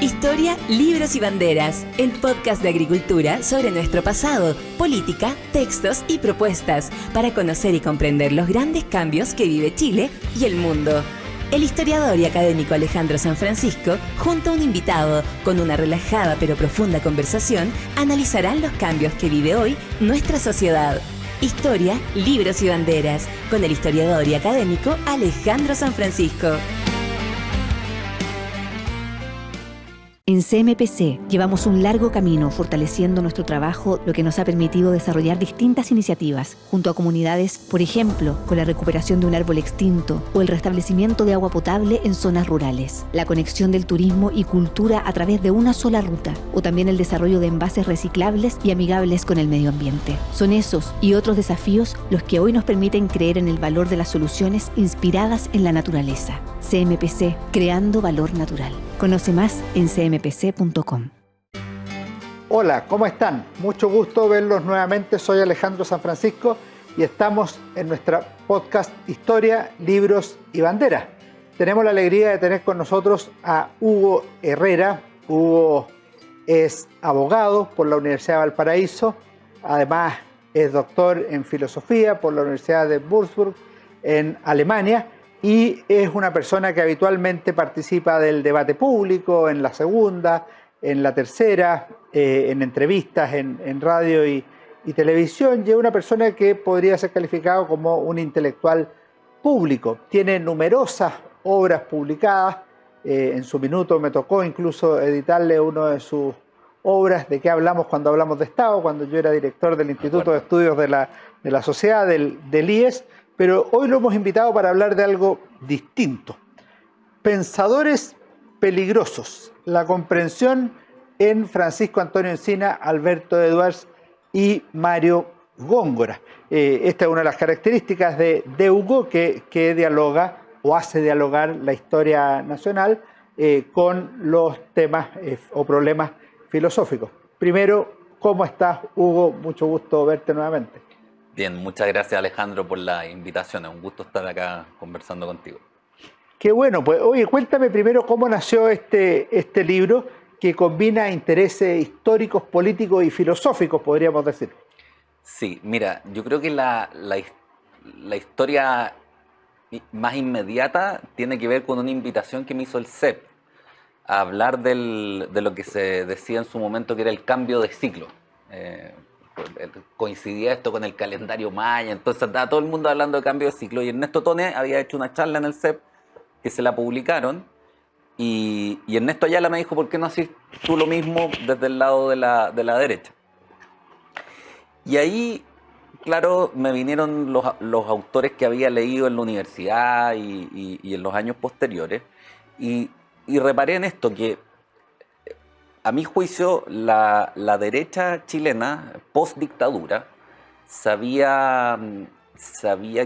Historia, libros y banderas, el podcast de agricultura sobre nuestro pasado, política, textos y propuestas para conocer y comprender los grandes cambios que vive Chile y el mundo. El historiador y académico Alejandro San Francisco, junto a un invitado, con una relajada pero profunda conversación, analizarán los cambios que vive hoy nuestra sociedad. Historia, libros y banderas, con el historiador y académico Alejandro San Francisco. En CMPC llevamos un largo camino fortaleciendo nuestro trabajo, lo que nos ha permitido desarrollar distintas iniciativas junto a comunidades, por ejemplo, con la recuperación de un árbol extinto o el restablecimiento de agua potable en zonas rurales, la conexión del turismo y cultura a través de una sola ruta, o también el desarrollo de envases reciclables y amigables con el medio ambiente. Son esos y otros desafíos los que hoy nos permiten creer en el valor de las soluciones inspiradas en la naturaleza. CMPC, creando valor natural. Conoce más en cmpc.com. Hola, ¿cómo están? Mucho gusto verlos nuevamente. Soy Alejandro San Francisco y estamos en nuestra podcast Historia, Libros y Banderas. Tenemos la alegría de tener con nosotros a Hugo Herrera. Hugo es abogado por la Universidad de Valparaíso. Además, es doctor en filosofía por la Universidad de Würzburg en Alemania. Y es una persona que habitualmente participa del debate público, en la segunda, en la tercera, en entrevistas, en radio y televisión, y es una persona que podría ser calificado como un intelectual público. Tiene numerosas obras publicadas, en su minuto me tocó incluso editarle una de sus obras, de qué hablamos cuando hablamos de Estado, cuando yo era director del Instituto de Estudios de la Sociedad, del IES. Pero hoy lo hemos invitado para hablar de algo distinto. Pensadores peligrosos. La comprensión en Francisco Antonio Encina, Alberto Edwards y Mario Góngora. Esta es una de las características de Hugo, que dialoga o hace dialogar la historia nacional con los temas o problemas filosóficos. Primero, ¿cómo estás, Hugo? Mucho gusto verte nuevamente. Bien, muchas gracias Alejandro por la invitación, es un gusto estar acá conversando contigo. Qué bueno, pues oye, cuéntame primero cómo nació este libro que combina intereses históricos, políticos y filosóficos, podríamos decir. Sí, mira, yo creo que la historia más inmediata tiene que ver con una invitación que me hizo el CEP a hablar de lo que se decía en su momento que era el cambio de ciclo. Coincidía esto con el calendario maya, entonces estaba todo el mundo hablando de cambio de ciclo y Ernesto Tone había hecho una charla en el CEP que se la publicaron y Ernesto Ayala me dijo, ¿por qué no haces tú lo mismo desde el lado de la derecha? Y ahí, claro, me vinieron los autores que había leído en la universidad y en los años posteriores y reparé en esto, que a mi juicio, la derecha chilena, post-dictadura, se había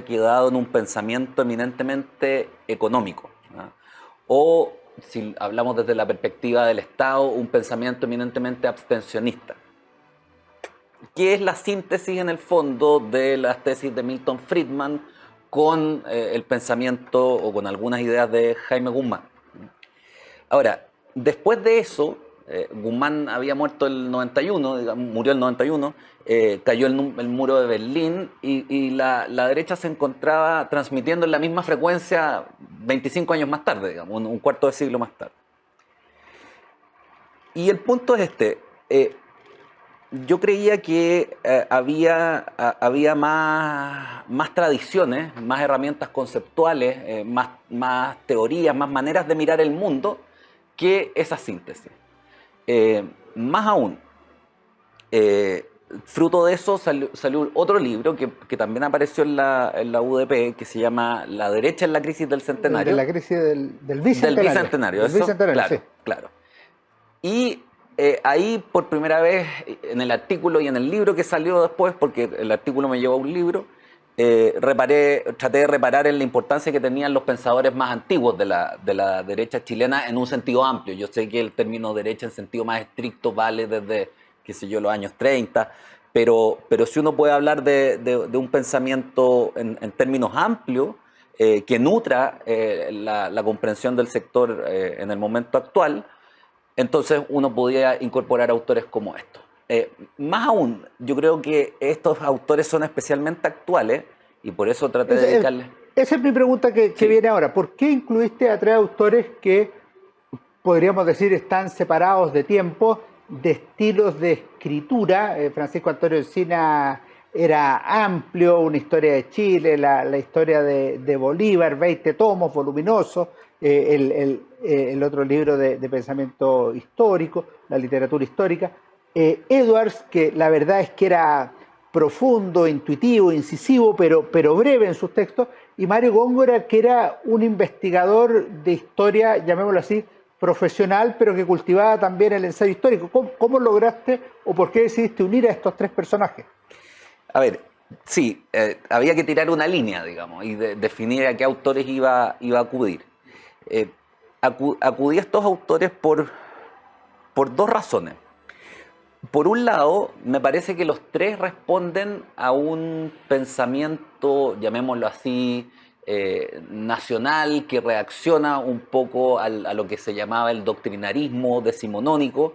quedado en un pensamiento eminentemente económico, ¿no? O, si hablamos desde la perspectiva del Estado, un pensamiento eminentemente abstencionista, que es la síntesis, en el fondo, de las tesis de Milton Friedman con el pensamiento o con algunas ideas de Jaime Guzmán. Ahora, después de eso, Guzmán había muerto el 91, digamos, murió el 91, cayó el muro de Berlín y la derecha se encontraba transmitiendo en la misma frecuencia 25 años más tarde, digamos, un cuarto de siglo más tarde. Y el punto es este, yo creía que había más tradiciones, más herramientas conceptuales, más teorías, más maneras de mirar el mundo que esa síntesis. Más aún, fruto de eso salió otro libro que también apareció en la UDP, que se llama La derecha en la crisis del centenario. De la crisis del bicentenario. Del bicentenario, del eso, bicentenario, claro, sí. Claro. Y ahí por primera vez en el artículo y en el libro que salió después, porque el artículo me llevó a un libro, traté de reparar en la importancia que tenían los pensadores más antiguos de la derecha chilena en un sentido amplio. Yo sé que el término derecha en sentido más estricto vale desde, qué sé yo, los años 30, pero si uno puede hablar de un pensamiento en términos amplios, que nutra la comprensión del sector en el momento actual, entonces uno podía incorporar autores como estos. Más aún, yo creo que estos autores son especialmente actuales y por eso traté de dedicarles... Esa es mi pregunta que Sí. viene ahora. ¿Por qué incluiste a 3 autores que podríamos decir están separados de tiempo, de estilos de escritura? Francisco Antonio Encina era amplio, una historia de Chile, la historia de Bolívar, 20 tomos, voluminoso, el otro libro de pensamiento histórico, la literatura histórica. Edwards, que la verdad es que era profundo, intuitivo, incisivo, pero breve en sus textos, y Mario Góngora, que era un investigador de historia, llamémoslo así, profesional, pero que cultivaba también el ensayo histórico. ¿Cómo lograste o por qué decidiste unir a estos 3 personajes? A ver, sí, había que tirar una línea, digamos, y definir a qué autores iba a acudir. Acudí a estos autores por 2 razones. Por un lado, me parece que los 3 responden a un pensamiento, llamémoslo así, nacional, que reacciona un poco a lo que se llamaba el doctrinarismo decimonónico,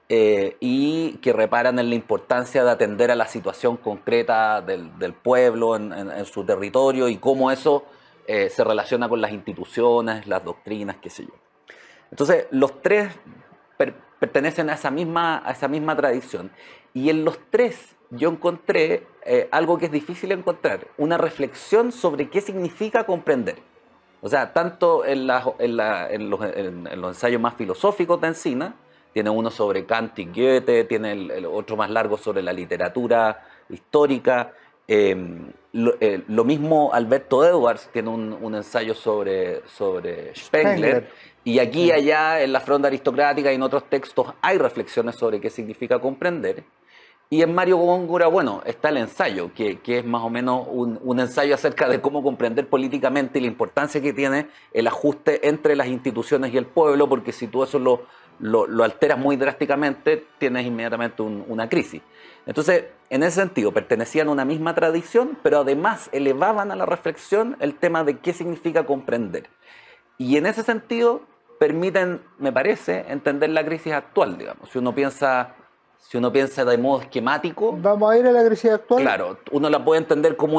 y que reparan en la importancia de atender a la situación concreta del pueblo en su territorio y cómo eso se relaciona con las instituciones, las doctrinas, qué sé yo. Entonces, los 3 pertenecen a esa misma tradición. Y en los 3 yo encontré algo que es difícil encontrar, una reflexión sobre qué significa comprender. O sea, tanto en los ensayos más filosóficos de Encina, tiene uno sobre Kant y Goethe, tiene el otro más largo sobre la literatura histórica. Lo mismo Alberto Edwards tiene un ensayo sobre Spengler. Y aquí y allá en la Fronda Aristocrática y en otros textos hay reflexiones sobre qué significa comprender. Y en Mario Góngora, bueno, está el ensayo, que es más o menos un ensayo acerca de cómo comprender políticamente y la importancia que tiene el ajuste entre las instituciones y el pueblo, porque si tú eso lo alteras muy drásticamente, tienes inmediatamente una crisis. Entonces, en ese sentido, pertenecían a una misma tradición, pero además elevaban a la reflexión el tema de qué significa comprender. Y en ese sentido, permiten, me parece, entender la crisis actual, digamos. Si uno piensa de modo esquemático... ¿Vamos a ir a la crisis actual? Claro, uno la puede entender como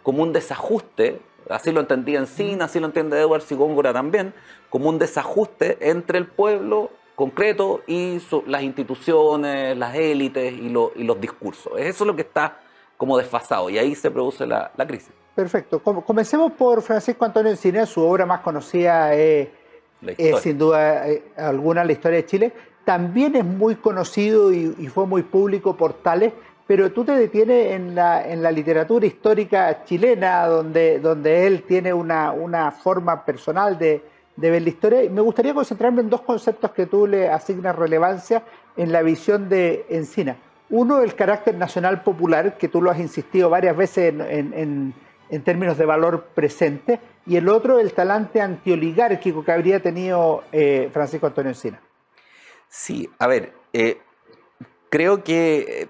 un desajuste, así lo entendía Encina, así lo entiende Edwards y Góngora también, como un desajuste entre el pueblo concreto y las instituciones, las élites y los discursos. Eso es lo que está como desfasado y ahí se produce la crisis. Perfecto. Comencemos por Francisco Antonio Encina. Su obra más conocida es sin duda alguna la historia de Chile. También es muy conocido y fue muy público por Tales, pero tú te detienes en la literatura histórica chilena, donde él tiene una forma personal de ver la historia. Y me gustaría concentrarme en 2 conceptos que tú le asignas relevancia en la visión de Encina. Uno, el carácter nacional popular, que tú lo has insistido varias veces en términos de valor presente, y el otro, el talante antioligárquico que habría tenido Francisco Antonio Encina. Sí, a ver, creo que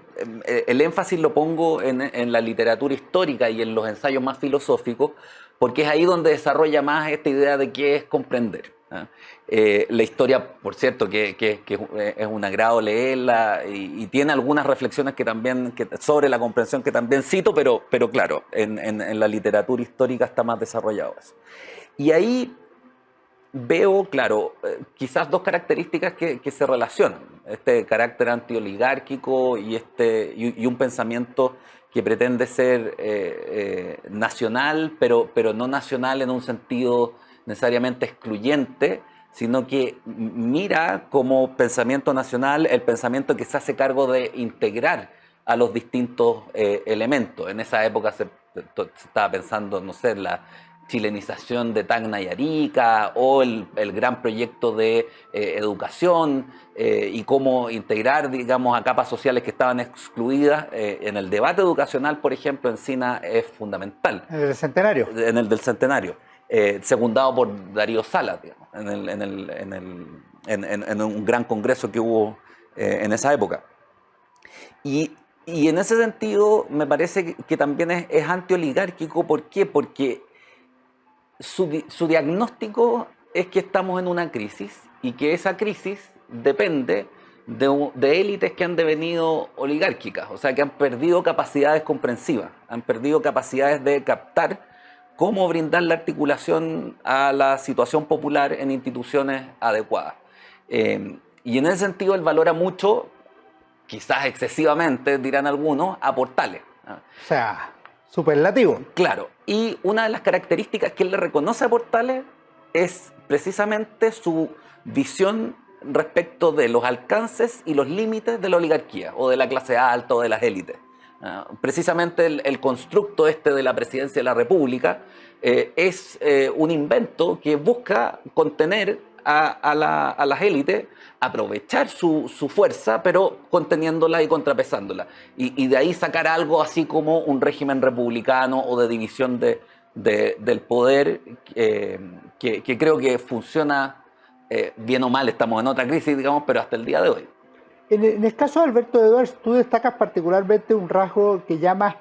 el énfasis lo pongo en la literatura histórica y en los ensayos más filosóficos, porque es ahí donde desarrolla más esta idea de qué es comprender. La historia, por cierto, que es un agrado leerla y tiene algunas reflexiones sobre la comprensión que también cito, pero claro, en la literatura histórica está más desarrollado eso. Y ahí veo, claro, quizás 2 características que se relacionan. Este carácter antioligárquico y un pensamiento que pretende ser nacional, pero no nacional en un sentido necesariamente excluyente, sino que mira como pensamiento nacional el pensamiento que se hace cargo de integrar a los distintos elementos. En esa época se estaba pensando, no sé, la chilenización de Tacna y Arica, o el gran proyecto de educación y cómo integrar, digamos, a capas sociales que estaban excluidas. En el debate educacional, por ejemplo, Encina es fundamental. En el Centenario. En el del Centenario. Secundado por Darío Salas, digamos, en un gran congreso que hubo en esa época. Y en ese sentido me parece que también es antioligárquico. ¿Por qué? Porque su diagnóstico es que estamos en una crisis y que esa crisis depende de élites que han devenido oligárquicas, o sea, que han perdido capacidades comprensivas, han perdido capacidades de captar cómo brindar la articulación a la situación popular en instituciones adecuadas. Y en ese sentido él valora mucho, quizás excesivamente, dirán algunos, a Portales. O sea, superlativo. Claro, y una de las características que él le reconoce a Portales es precisamente su visión respecto de los alcances y los límites de la oligarquía, o de la clase alta, o de las élites. Precisamente el constructo de la presidencia de la República es un invento que busca contener a las élites, aprovechar su fuerza, pero conteniéndola y contrapesándola. Y de ahí sacar algo así como un régimen republicano o de división del poder que creo que funciona bien o mal. Estamos en otra crisis, digamos, pero hasta el día de hoy. En el caso de Alberto Edwards, tú destacas particularmente un rasgo que llamas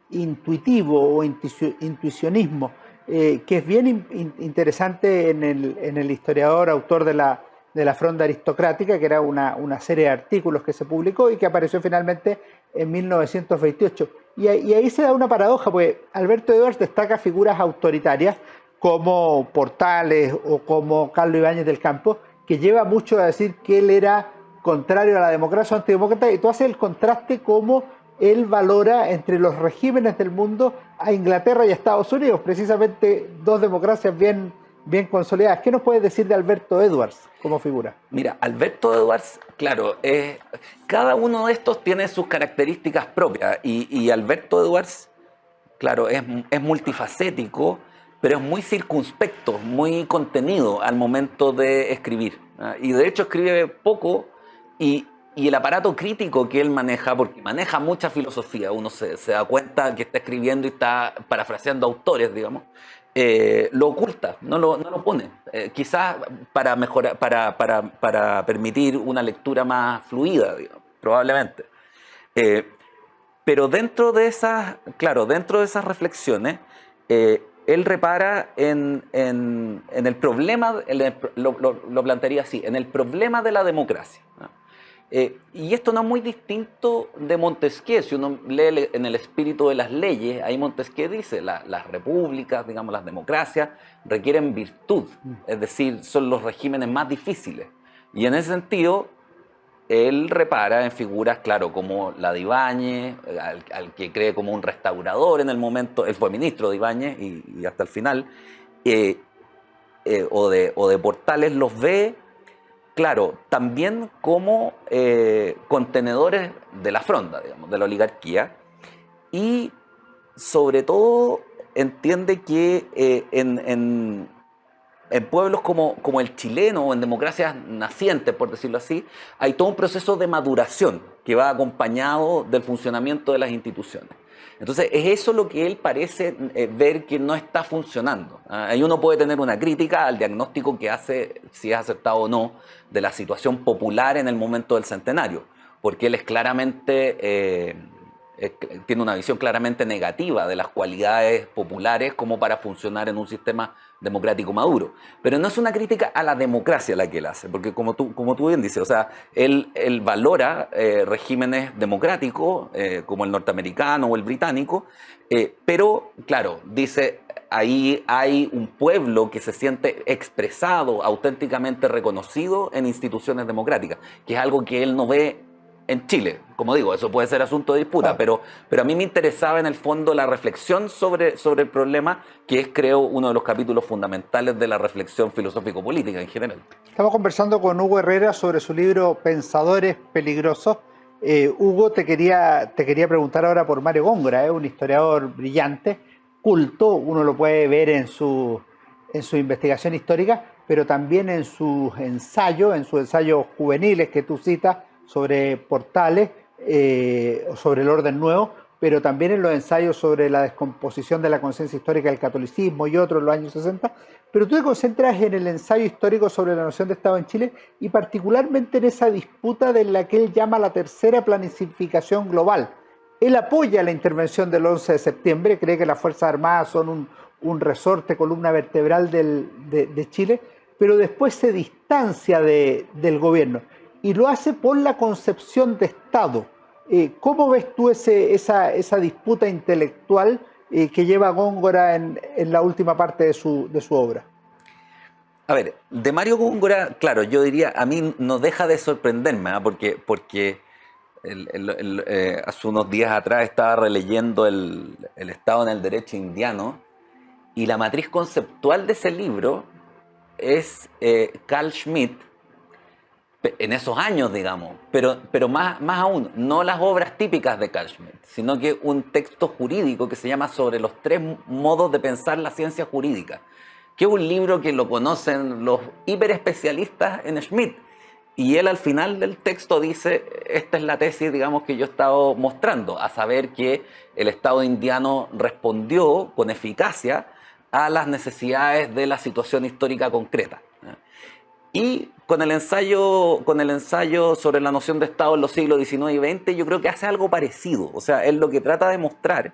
intuitivo o intuicionismo, que es bien interesante en el historiador, autor de la Fronda Aristocrática, que era una serie de artículos que se publicó y que apareció finalmente en 1928. Y ahí se da una paradoja, porque Alberto Edwards destaca figuras autoritarias como Portales o como Carlos Ibáñez del Campo, que lleva mucho a decir que él era contrario a la democracia o antidemócrata, y tú haces el contraste como él valora entre los regímenes del mundo a Inglaterra y a Estados Unidos, precisamente dos democracias bien consolidadas. ¿Qué nos puedes decir de Alberto Edwards como figura? Mira, Alberto Edwards, claro, cada uno de estos tiene sus características propias, y Alberto Edwards, claro, es multifacético, pero es muy circunspecto, muy contenido al momento de escribir. Y de hecho escribe poco, y el aparato crítico que él maneja, porque maneja mucha filosofía, uno se da cuenta que está escribiendo y está parafraseando autores, digamos, lo oculta, no lo pone. Quizás para mejorar, para permitir una lectura más fluida, digamos, probablemente. Pero dentro de esas reflexiones, él repara en el problema, lo plantearía así, en el problema de la democracia. Y esto no es muy distinto de Montesquieu. Si uno lee en El espíritu de las leyes, ahí Montesquieu dice, las repúblicas, digamos, las democracias, requieren virtud, es decir, son los regímenes más difíciles. Y en ese sentido, él repara en figuras, claro, como la de Ibáñez, al que cree como un restaurador en el momento. Él fue ministro de Ibáñez y hasta el final, o de Portales, los ve, claro, también como contenedores de la fronda, digamos, de la oligarquía, y sobre todo entiende que en pueblos como el chileno, o en democracias nacientes, por decirlo así, hay todo un proceso de maduración que va acompañado del funcionamiento de las instituciones. Entonces, es eso lo que él parece ver que no está funcionando. Ahí uno puede tener una crítica al diagnóstico que hace, si es acertado o no, de la situación popular en el momento del centenario, porque él es claramente, tiene una visión claramente negativa de las cualidades populares como para funcionar en un sistema democrático maduro. Pero no es una crítica a la democracia la que él hace, porque como tú bien dices, o sea, él valora regímenes democráticos como el norteamericano o el británico, pero claro, dice, ahí hay un pueblo que se siente expresado, auténticamente reconocido en instituciones democráticas, que es algo que él no ve en Chile. Como digo, eso puede ser asunto de disputa, claro. pero a mí me interesaba en el fondo la reflexión sobre el problema, que es, creo, uno de los capítulos fundamentales de la reflexión filosófico-política en general. Estamos conversando con Hugo Herrera sobre su libro Pensadores Peligrosos. Hugo, te quería preguntar ahora por Mario Góngora, un historiador brillante, culto, uno lo puede ver en su investigación histórica, pero también en sus ensayos juveniles que tú citas, sobre Portales, sobre el orden nuevo, pero también en los ensayos sobre la descomposición de la conciencia histórica del catolicismo y otros en los años 60, pero tú te concentras en el ensayo histórico sobre la noción de Estado en Chile y particularmente en esa disputa de la que él llama la tercera planificación global. Él apoya la intervención del 11 de septiembre, cree que las Fuerzas Armadas son un resorte, columna vertebral de Chile, pero después se distancia del gobierno. y lo hace por la concepción de Estado. ¿Cómo ves tú esa disputa intelectual que lleva Góngora en la última parte de su obra? A ver, de Mario Góngora, claro, yo diría, a mí no deja de sorprenderme, ¿eh? Porque hace unos días atrás estaba releyendo el Estado en el Derecho Indiano, y la matriz conceptual de ese libro es Carl Schmitt, en esos años, digamos, pero más aún, no las obras típicas de Carl Schmitt, sino que un texto jurídico que se llama Sobre los tres modos de pensar la ciencia jurídica, que es un libro que lo conocen los hiperespecialistas en Schmitt, y él al final del texto dice, esta es la tesis, digamos, que yo he estado mostrando, a saber que el Estado indiano respondió con eficacia a las necesidades de la situación histórica concreta. Y con el ensayo sobre la noción de Estado en los siglos XIX y XX, yo creo que hace algo parecido. O sea, él lo que trata de mostrar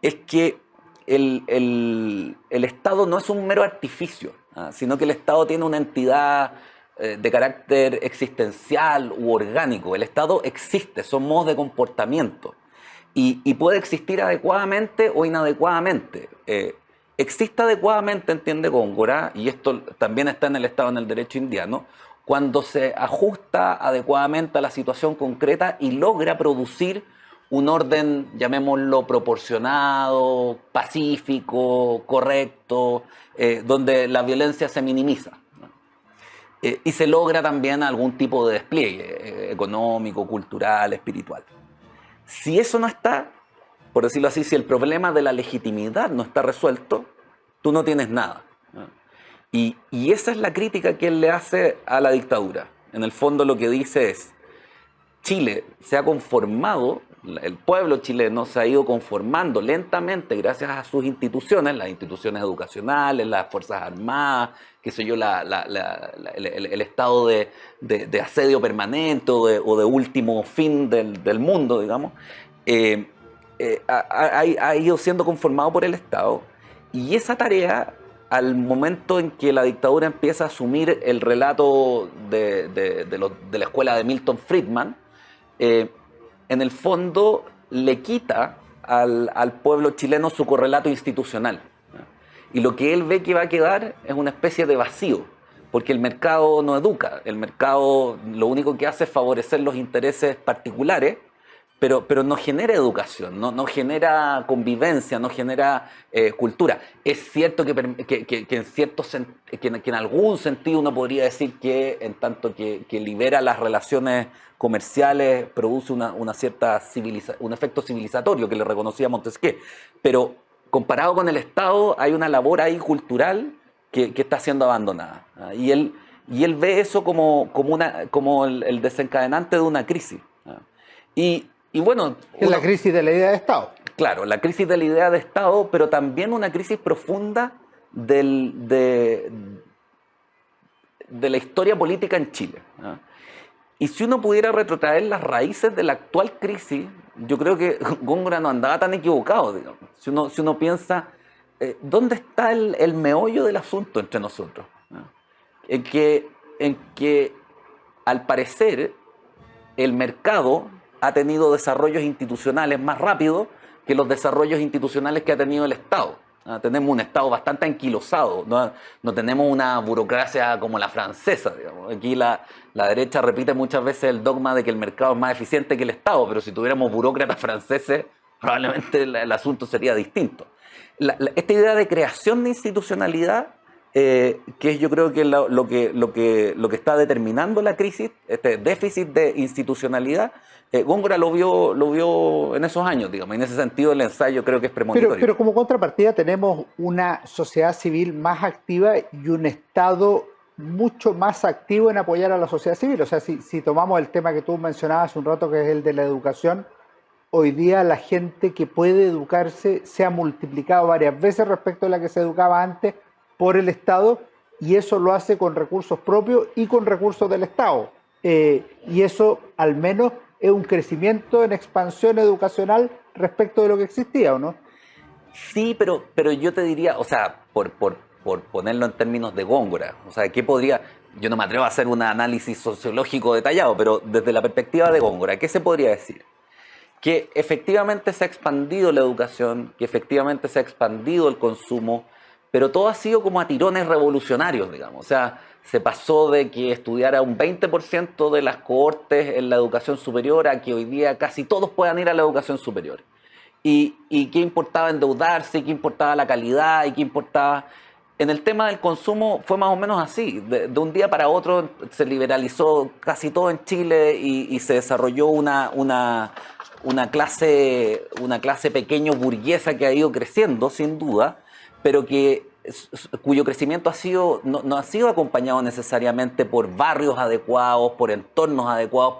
es que el Estado no es un mero artificio, sino que el Estado tiene una entidad de carácter existencial u orgánico. El Estado existe, son modos de comportamiento, y puede existir adecuadamente o inadecuadamente. Existe adecuadamente, entiende Góngora, y esto también está en el Estado en el Derecho Indiano, cuando se ajusta adecuadamente a la situación concreta y logra producir un orden, llamémoslo, proporcionado, pacífico, correcto, donde la violencia se minimiza, ¿no? Y se logra también algún tipo de despliegue económico, cultural, espiritual. Si eso no está, por decirlo así, si el problema de la legitimidad no está resuelto, tú no tienes nada, ¿no? Y esa es la crítica que él le hace a la dictadura. En el fondo lo que dice es, Chile se ha conformado, el pueblo chileno se ha ido conformando lentamente gracias a sus instituciones, las instituciones educacionales, las Fuerzas Armadas, qué sé yo, el estado de asedio permanente o de último fin del mundo, digamos, ha ido siendo conformado por el Estado, y esa tarea, al momento en que la dictadura empieza a asumir el relato de la escuela de Milton Friedman, en el fondo le quita al pueblo chileno su correlato institucional, ¿no? Y lo que él ve que va a quedar es una especie de vacío, porque el mercado no educa, el mercado lo único que hace es favorecer los intereses particulares, pero no genera educación, no genera convivencia, no genera cultura. Es cierto que en algún sentido uno podría decir que en tanto que libera las relaciones comerciales, produce un efecto civilizatorio que le reconocía Montesquieu, pero comparado con el Estado hay una labor ahí cultural que está siendo abandonada, ¿no? Y él ve eso como el desencadenante de una crisis, ¿no? Y bueno, es la crisis de la idea de Estado. Claro, la crisis de la idea de Estado, pero también una crisis profunda de la historia política en Chile, ¿no? Y si uno pudiera retrotraer las raíces de la actual crisis, yo creo que Góngora no andaba tan equivocado, digamos. Si uno piensa, ¿dónde está el meollo del asunto entre nosotros, ¿no? En que al parecer el mercado ha tenido desarrollos institucionales más rápidos que los desarrollos institucionales que ha tenido el Estado. Tenemos un Estado bastante anquilosado, no tenemos una burocracia como la francesa, digamos. Aquí la derecha repite muchas veces el dogma de que el mercado es más eficiente que el Estado, pero si tuviéramos burócratas franceses, probablemente el asunto sería distinto. Esta idea de creación de institucionalidad, que es yo creo que lo que está determinando la crisis, este déficit de institucionalidad, Góngora lo vio en esos años, digamos. En ese sentido el ensayo creo que es premonitorio. Pero como contrapartida tenemos una sociedad civil más activa y un Estado mucho más activo en apoyar a la sociedad civil. O sea, si tomamos el tema que tú mencionabas hace un rato, que es el de la educación, hoy día la gente que puede educarse se ha multiplicado varias veces respecto a la que se educaba antes por el Estado, y eso lo hace con recursos propios y con recursos del Estado. Y eso al menos es un crecimiento en expansión educacional respecto de lo que existía, ¿o no? Sí, pero yo te diría, o sea, por ponerlo en términos de Góngora, o sea, ¿qué podría? yo no me atrevo a hacer un análisis sociológico detallado, pero desde la perspectiva de Góngora, ¿qué se podría decir? Que efectivamente se ha expandido la educación, que efectivamente se ha expandido el consumo, pero todo ha sido como a tirones revolucionarios, digamos. O sea, se pasó de que estudiara un 20% de las cohortes en la educación superior a que hoy día casi todos puedan ir a la educación superior. Y qué importaba endeudarse, y qué importaba la calidad, y qué importaba... En el tema del consumo fue más o menos así. De un día para otro se liberalizó casi todo en Chile y se desarrolló una clase pequeño burguesa que ha ido creciendo, sin duda, pero cuyo crecimiento no ha sido acompañado necesariamente por barrios adecuados, por entornos adecuados,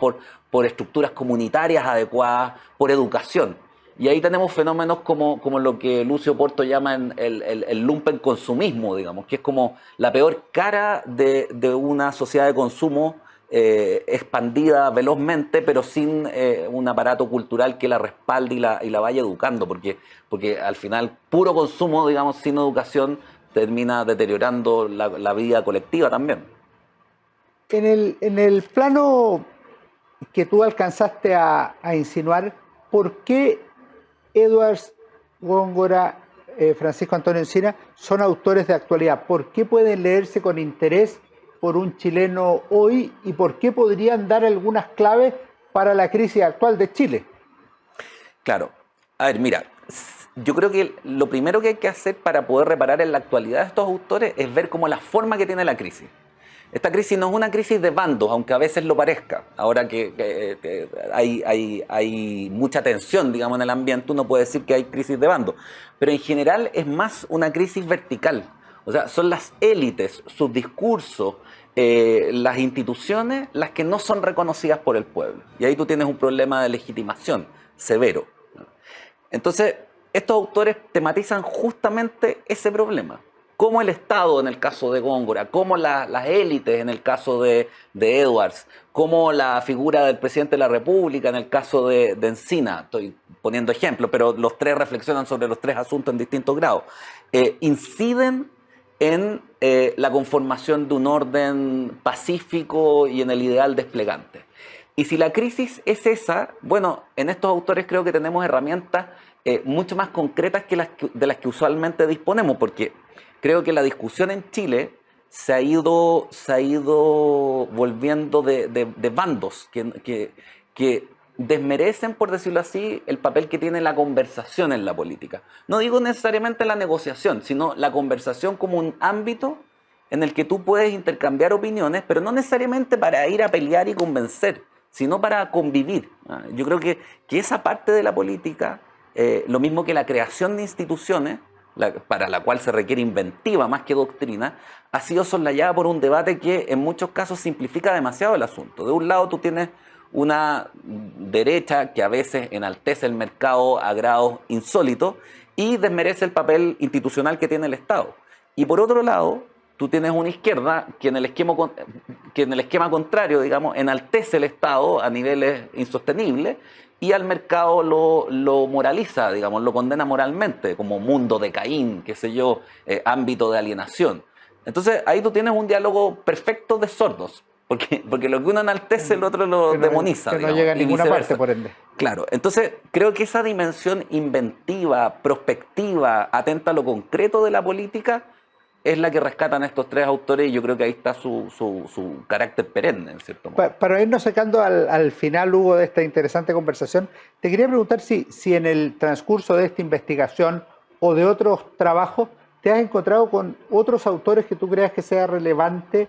por estructuras comunitarias adecuadas, por educación. Y ahí tenemos fenómenos como lo que Lucio Porto llama el lumpenconsumismo, digamos, que es como la peor cara de una sociedad de consumo expandida velozmente, pero sin un aparato cultural que la respalde y la vaya educando, porque al final puro consumo, digamos, sin educación, termina deteriorando la vida colectiva también. En el plano que tú alcanzaste a insinuar, ¿por qué Edwards, Góngora, Francisco Antonio Encina son autores de actualidad? ¿Por qué pueden leerse con interés por un chileno hoy y por qué podrían dar algunas claves para la crisis actual de Chile? Claro. A ver, mira, yo creo que lo primero que hay que hacer para poder reparar en la actualidad de estos autores es ver cómo la forma que tiene la crisis. Esta crisis no es una crisis de bandos, aunque a veces lo parezca. Ahora que hay mucha tensión, digamos, en el ambiente, uno puede decir que hay crisis de bandos. Pero en general es más una crisis vertical. O sea, son las élites, sus discursos, las instituciones, las que no son reconocidas por el pueblo. Y ahí tú tienes un problema de legitimación severo. Entonces, estos autores tematizan justamente ese problema. Cómo el Estado, en el caso de Góngora, cómo las élites, en el caso de Edwards, cómo la figura del presidente de la República, en el caso de Encina, estoy poniendo ejemplos, pero los tres reflexionan sobre los tres asuntos en distintos grados, inciden en la conformación de un orden pacífico y en el ideal desplegante. Y si la crisis es esa, bueno, en estos autores creo que tenemos herramientas mucho más concretas de las que usualmente disponemos, porque creo que la discusión en Chile se ha ido volviendo de bandos que desmerecen, por decirlo así, el papel que tiene la conversación en la política. No digo necesariamente la negociación, sino la conversación como un ámbito en el que tú puedes intercambiar opiniones, pero no necesariamente para ir a pelear y convencer, sino para convivir. Yo creo que esa parte de la política, lo mismo que la creación de instituciones, para la cual se requiere inventiva más que doctrina, ha sido soslayada por un debate que en muchos casos simplifica demasiado el asunto. De un lado tú tienes una derecha que a veces enaltece el mercado a grados insólitos y desmerece el papel institucional que tiene el Estado. Y por otro lado, tú tienes una izquierda que en el esquema contrario, digamos, enaltece el Estado a niveles insostenibles y al mercado lo moraliza, digamos, lo condena moralmente, como mundo de Caín, qué sé yo, ámbito de alienación. Entonces ahí tú tienes un diálogo perfecto de sordos, porque lo que uno enaltece el otro lo demoniza. Que no llega a ninguna parte, por ende. Claro, entonces creo que esa dimensión inventiva, prospectiva, atenta a lo concreto de la política, es la que rescatan estos tres autores y yo creo que ahí está su carácter perenne, en cierto modo. Para irnos sacando al final, Hugo, de esta interesante conversación, te quería preguntar si en el transcurso de esta investigación o de otros trabajos te has encontrado con otros autores que tú creas que sea relevante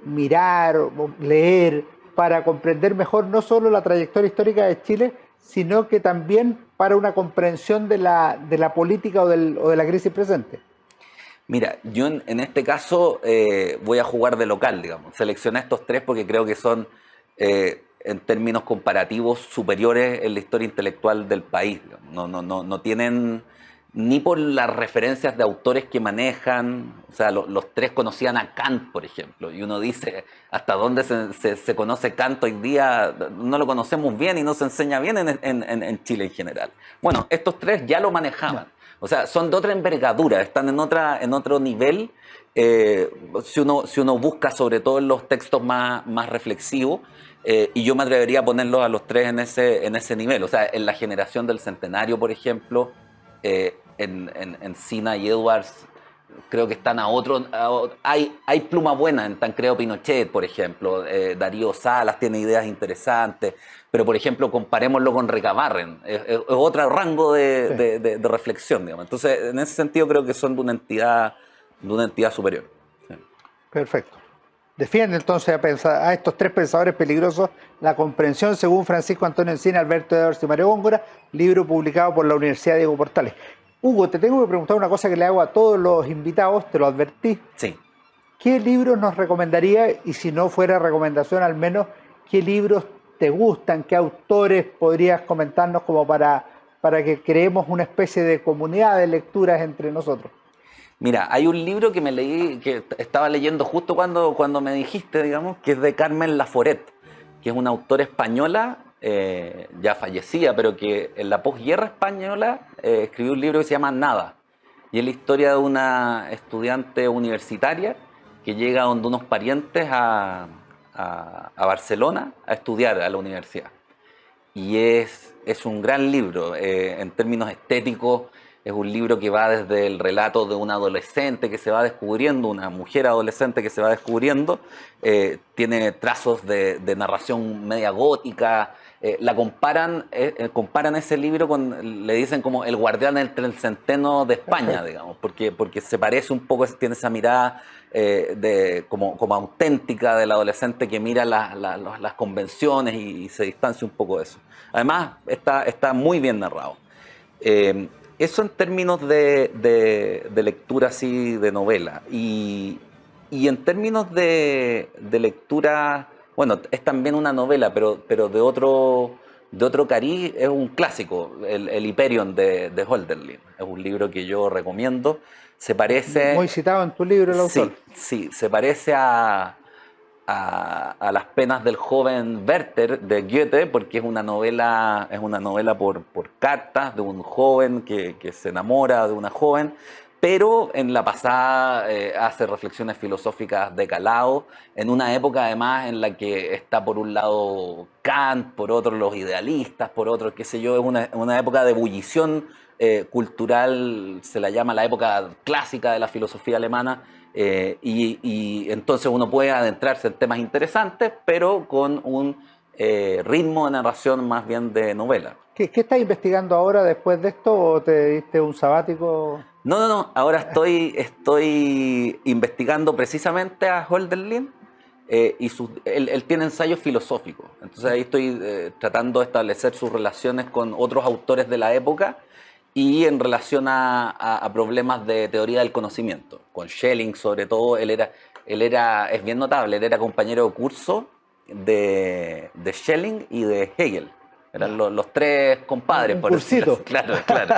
mirar o leer para comprender mejor no solo la trayectoria histórica de Chile, sino que también para una comprensión de la política o de la crisis presente. Mira, yo en este caso voy a jugar de local, digamos. Seleccioné estos tres porque creo que son, en términos comparativos, superiores en la historia intelectual del país. No tienen, ni por las referencias de autores que manejan, o sea, los tres conocían a Kant, por ejemplo, y uno dice, ¿hasta dónde se conoce Kant hoy día? No lo conocemos bien y no se enseña bien en Chile en general. Bueno, estos tres ya lo manejaban. O sea, son de otra envergadura, están en otro nivel. Si uno busca sobre todo en los textos más reflexivos, y yo me atrevería a ponerlos a los tres en ese nivel. O sea, en la generación del centenario, por ejemplo, en Sina y Edwards, creo que están hay pluma buena en Tancredo Pinochet, por ejemplo. Darío Salas tiene ideas interesantes, pero por ejemplo comparémoslo con Recabarren, es otro rango de reflexión, digamos. Entonces, en ese sentido creo que son de una entidad superior. Sí. Perfecto. Defiende entonces a estos tres pensadores peligrosos la comprensión, según Francisco Antonio Encina, Alberto Edwards y Mario Góngora, libro publicado por la Universidad Diego Portales. Hugo, te tengo que preguntar una cosa que le hago a todos los invitados, te lo advertí. Sí. ¿Qué libros nos recomendaría? Y si no fuera recomendación, al menos, ¿qué libros te gustan? ¿Qué autores podrías comentarnos como para que creemos una especie de comunidad de lecturas entre nosotros? Mira, hay un libro que me leí, que estaba leyendo justo cuando me dijiste, digamos, que es de Carmen Laforet, que es una autora española, ya fallecida, pero que en la posguerra española escribió un libro que se llama Nada. Y es la historia de una estudiante universitaria que llega donde unos parientes a Barcelona a estudiar a la universidad. Y es un gran libro, en términos estéticos. Es un libro que va desde el relato de una adolescente que se va descubriendo, una mujer adolescente que se va descubriendo, tiene trazos de narración media gótica, la comparan ese libro le dicen como el guardián del trecenteno de España, digamos, porque se parece un poco, tiene esa mirada como auténtica del adolescente que mira las convenciones y se distancia un poco de eso. Además, está muy bien narrado. Eso en términos de lectura así de novela. Y en términos de lectura, bueno, es también una novela, pero de otro cariz, es un clásico, el Hyperion de Hölderlin. Es un libro que yo recomiendo. Se parece... Muy citado en tu libro el autor. Sí, se parece a las penas del joven Werther de Goethe, porque es una novela por cartas de un joven que se enamora de una joven, pero en la pasada hace reflexiones filosóficas de calado, en una época además en la que está por un lado Kant, por otro los idealistas, por otro qué sé yo, es una época de ebullición cultural, se la llama la época clásica de la filosofía alemana. Y entonces uno puede adentrarse en temas interesantes, pero con un ritmo de narración más bien de novela. ¿Qué estás investigando ahora después de esto o te diste un sabático? No, ahora estoy investigando precisamente a Hölderlin y él tiene ensayos filosóficos, entonces ahí estoy tratando de establecer sus relaciones con otros autores de la época y en relación a problemas de teoría del conocimiento. Con Schelling, sobre todo, es bien notable, él era compañero de curso de Schelling y de Hegel. Eran los tres compadres, un por decirlo así. cursito. Claro.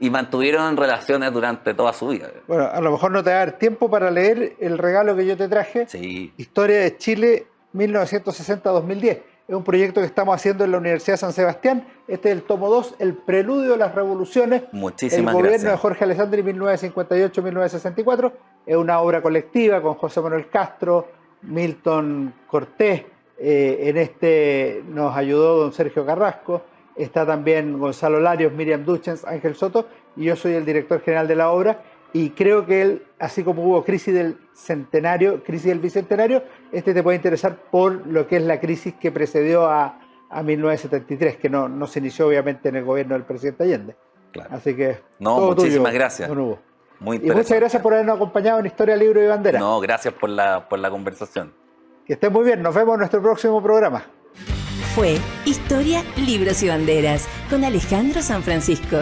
Y mantuvieron relaciones durante toda su vida. Bueno, a lo mejor no te va a dar tiempo para leer el regalo que yo te traje. Sí. Historia de Chile 1960-2010. Es un proyecto que estamos haciendo en la Universidad de San Sebastián. Este es el tomo 2, El preludio de las revoluciones. Muchísimas el gobierno gracias. de Jorge Alessandri 1958-1964. Es una obra colectiva con José Manuel Castro, Milton Cortés. En este nos ayudó don Sergio Carrasco. Está también Gonzalo Larios, Miriam Duchens, Ángel Soto. Y yo soy el director general de la obra. Y creo que él, así como hubo crisis del centenario, crisis del bicentenario, este te puede interesar por lo que es la crisis que precedió a 1973, que no se inició obviamente en el gobierno del presidente Allende. Claro. Así que No, todo muchísimas tuyo, gracias. don Hugo. Muy Y interesante. muchas gracias por habernos acompañado en Historia, Libro y Bandera. No, gracias por la conversación. Que estén muy bien, nos vemos en nuestro próximo programa. Fue Historia, Libros y Banderas con Alejandro San Francisco.